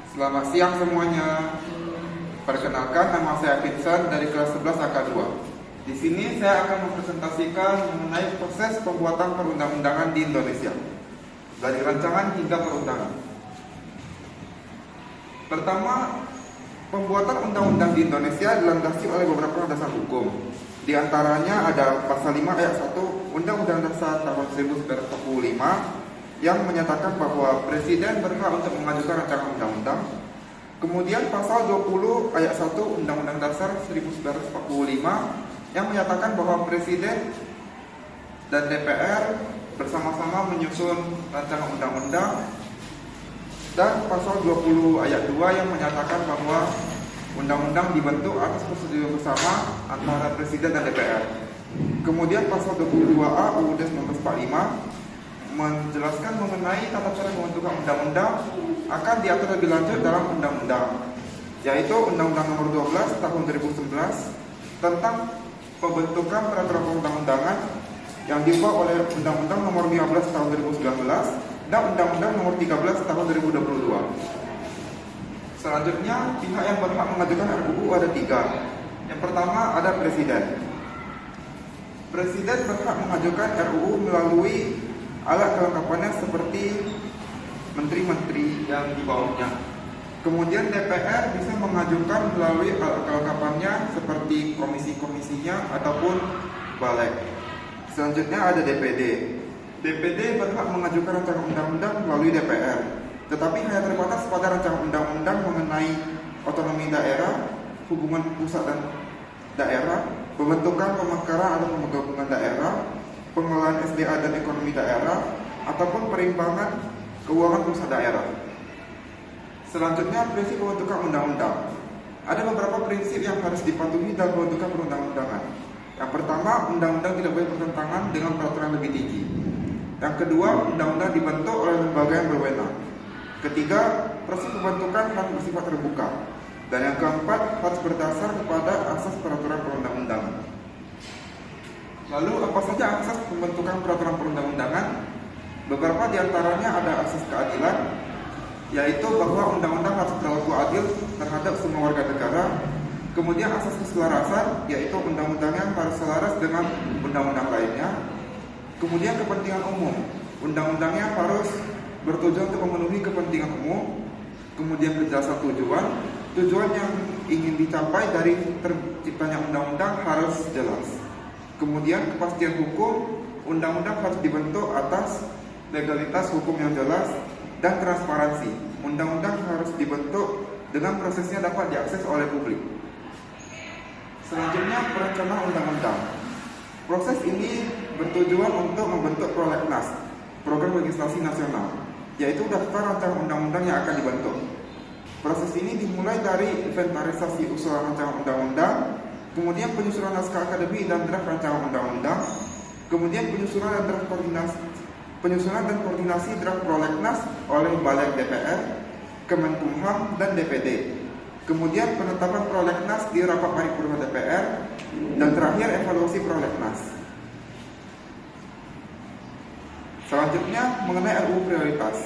Selamat siang semuanya. Perkenalkan, nama saya Vincent dari kelas 11 AK2. Di sini saya akan mempresentasikan mengenai proses pembuatan perundang-undangan di Indonesia, dari rancangan hingga perundangan. Pertama, pembuatan undang-undang di Indonesia dilandasi oleh beberapa landasan hukum. Di antaranya ada Pasal 5 ayat 1 Undang-Undang Dasar tahun 1945 yang menyatakan bahwa Presiden berhak untuk mengajukan rancangan undang-undang. Kemudian Pasal 20 ayat 1 Undang-Undang Dasar 1945 yang menyatakan bahwa Presiden dan DPR bersama-sama menyusun rancangan undang-undang. Dan Pasal 20 ayat 2 yang menyatakan bahwa undang-undang dibentuk atas persetujuan bersama antara Presiden dan DPR. Kemudian Pasal 22A UUD 1945 menjelaskan mengenai tata cara pembentukan undang-undang akan diatur lebih lanjut dalam undang-undang, yaitu Undang-Undang Nomor 12 Tahun 2011 tentang pembentukan peraturan perundang-undangan yang diubah oleh Undang-Undang Nomor 15 Tahun 2019 dan Undang-Undang Nomor 13 Tahun 2022. Selanjutnya, pihak yang berhak mengajukan RUU ada 3. Yang pertama ada Presiden. Presiden berhak mengajukan RUU melalui alat kelengkapannya seperti menteri-menteri yang di bawahnya. Kemudian DPR bisa mengajukan melalui alat kelengkapannya seperti komisi-komisinya ataupun balik. Selanjutnya ada DPD. DPD berhak mengajukan rancangan undang-undang melalui DPR, tetapi hanya terbatas pada rancangan undang-undang mengenai otonomi daerah, hubungan pusat dan daerah, pembentukan, pemekaran atau penggabungan daerah, pengelolaan SDA dan ekonomi daerah, ataupun perimbangan keuangan pusat daerah. Selanjutnya, prinsip pembentukan undang-undang. Ada beberapa prinsip yang harus dipatuhi dalam pembentukan perundang-undangan. Yang pertama, undang-undang tidak boleh bertentangan dengan peraturan lebih tinggi. Yang kedua, undang-undang dibentuk oleh lembaga yang berwenang. Ketiga, proses pembentukan harus bersifat terbuka. Dan yang keempat, harus berdasar kepada asas peraturan perundang-undangan. Lalu apa saja asas pembentukan peraturan perundang-undangan? Beberapa diantaranya ada asas keadilan, yaitu bahwa undang-undang harus berlaku adil terhadap semua warga negara. Kemudian asas keselarasan, yaitu undang-undangnya harus selaras dengan undang-undang lainnya. Kemudian kepentingan umum, undang-undangnya harus bertujuan untuk memenuhi kepentingan umum. Kemudian kejelasan tujuan yang ingin dicapai dari terciptanya undang-undang harus jelas. Kemudian kepastian hukum, undang-undang harus dibentuk atas legalitas hukum yang jelas dan transparansi. Undang-undang harus dibentuk dengan prosesnya dapat diakses oleh publik. Selanjutnya, perencanaan undang-undang. Proses ini bertujuan untuk membentuk prolegnas, program legislasi nasional, yaitu daftar rancangan undang-undang yang akan dibentuk. Proses ini dimulai dari inventarisasi usulan rancangan undang-undang, kemudian penyusunan naskah akademik dan draft rancangan undang-undang, kemudian penyusunan dan koordinasi draft prolegnas oleh Balik DPR, Kemenkumham, dan DPD. Kemudian penetapan prolegnas di rapat paripurna DPR, dan terakhir evaluasi prolegnas. Selanjutnya mengenai RUU prioritas.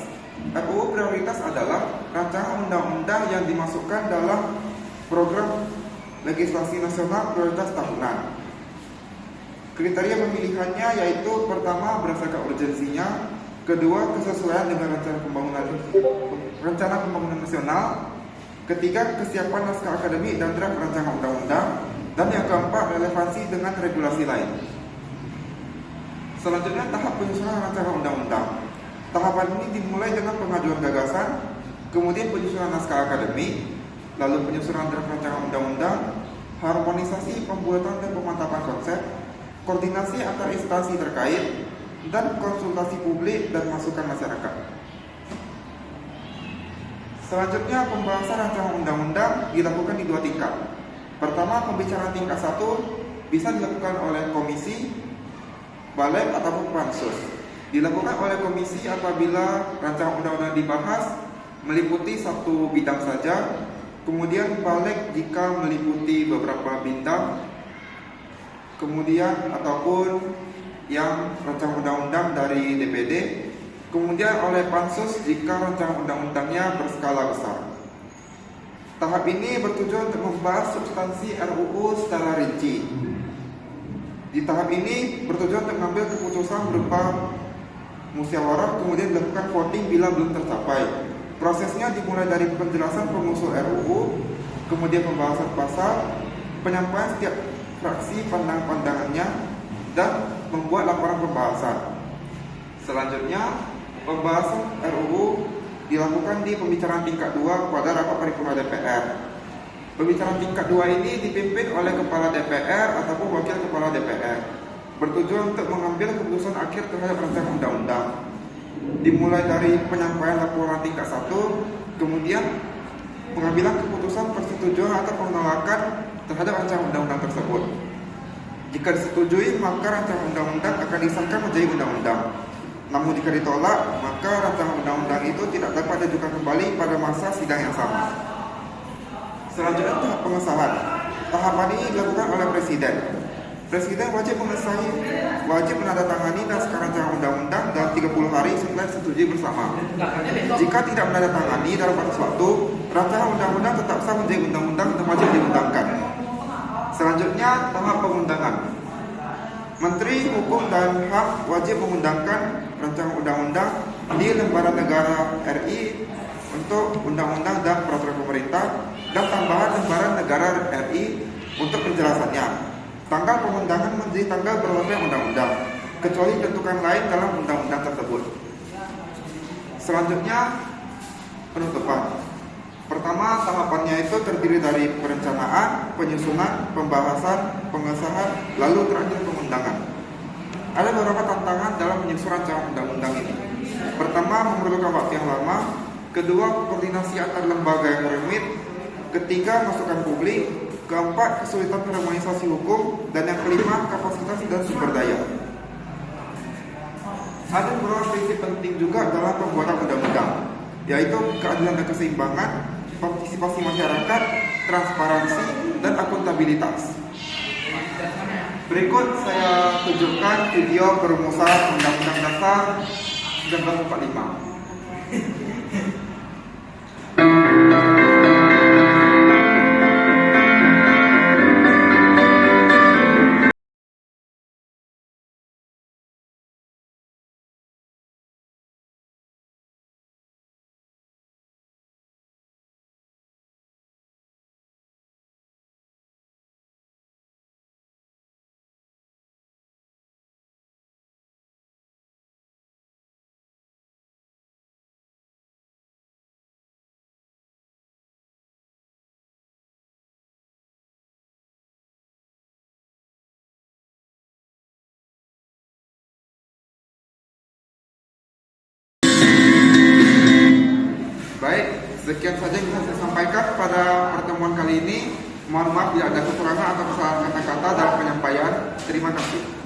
RUU prioritas adalah rancangan undang-undang yang dimasukkan dalam program legislasi nasional prioritas tahunan. Kriteria pemilihannya yaitu pertama berdasarkan urgensinya, kedua kesesuaian dengan rencana pembangunan nasional, ketiga kesiapan naskah akademik dan draft rancangan undang-undang, dan yang keempat relevansi dengan regulasi lain. Selanjutnya tahap penyusunan rancangan undang-undang. Tahapan ini dimulai dengan pengajuan gagasan, kemudian penyusunan naskah akademik, lalu penyusunan draft rancangan undang-undang, harmonisasi pembuatan dan pemantapan konsep, koordinasi antar instansi terkait, dan konsultasi publik dan masukan masyarakat. Selanjutnya, pembahasan rancangan undang-undang dilakukan di 2 tingkat. Pertama, pembicaraan tingkat 1 bisa dilakukan oleh komisi, balik, ataupun pansus. Dilakukan oleh komisi apabila rancangan undang-undang dibahas meliputi satu bidang saja, kemudian balik jika meliputi beberapa bidang, kemudian ataupun yang rancangan undang-undang dari DPD, kemudian oleh pansus jika rancangan undang-undangnya berskala besar. Tahap ini bertujuan untuk membahas substansi RUU secara rinci. Di tahap ini bertujuan untuk mengambil keputusan berupa musyawarah, kemudian dilakukan voting bila belum tercapai. Prosesnya dimulai dari penjelasan pengusul RUU, kemudian pembahasan pasal, penyampaian setiap fraksi pandangan-pandangannya, dan membuat laporan pembahasan. Selanjutnya, pembahasan RUU dilakukan di pembicaraan tingkat 2 pada rapat paripurna DPR. Pembicaraan tingkat 2 ini dipimpin oleh Kepala DPR ataupun Wakil Kepala DPR, bertujuan untuk mengambil keputusan akhir terhadap rancangan undang-undang. Dimulai dari penyampaian laporan tingkat 1, kemudian pengambilan keputusan persetujuan atau penolakan terhadap rancangan undang-undang tersebut. Jika disetujui, maka rancangan undang-undang akan disahkan menjadi undang-undang. Namun jika ditolak, maka rancangan undang-undang itu tidak dapat diajukan kembali pada masa sidang yang sama. Selanjutnya tahap pengesahan. Tahapan ini dilakukan oleh Presiden. Presiden wajib menandatangani naskah rancangan undang-undang dalam 30 hari setelah disetujui bersama. Jika tidak menandatangani dalam batas waktu, rancangan undang-undang tetap sah menjadi undang-undang dan wajib diundangkan. Selanjutnya tahap pengundangan. Menteri Hukum dan HAM wajib mengundangkan rancangan undang-undang di Lembaran Negara RI untuk undang-undang dan peraturan pemerintah dan tambahan Lembaran Negara RI untuk penjelasannya. Tanggal pengundangan menjadi tanggal berlakunya undang-undang, kecuali ditentukan lain dalam undang-undang tersebut. Selanjutnya penutupan. Pertama, tahapannya itu terdiri dari perencanaan, penyusunan, pembahasan, pengesahan, lalu terakhir pengundangan. Ada beberapa tantangan dalam menyusun rancangan undang-undang ini. Pertama, memerlukan waktu yang lama. Kedua, koordinasi antar lembaga yang rumit. Ketiga, masukan publik. Keempat, kesulitan harmonisasi hukum. Dan yang kelima, kapasitas dan sumber daya. Ada beberapa prinsip penting juga dalam pembuatan undang-undang, yaitu keadilan dan keseimbangan, partisipasi masyarakat, transparansi, dan akuntabilitas. Berikut saya tunjukkan video perumusan Undang-Undang Dasar 1945. Baik, sekian saja yang bisa saya sampaikan pada pertemuan kali ini. Mohon maaf bila ada kekurangan atau kesalahan kata-kata dalam penyampaian. Terima kasih.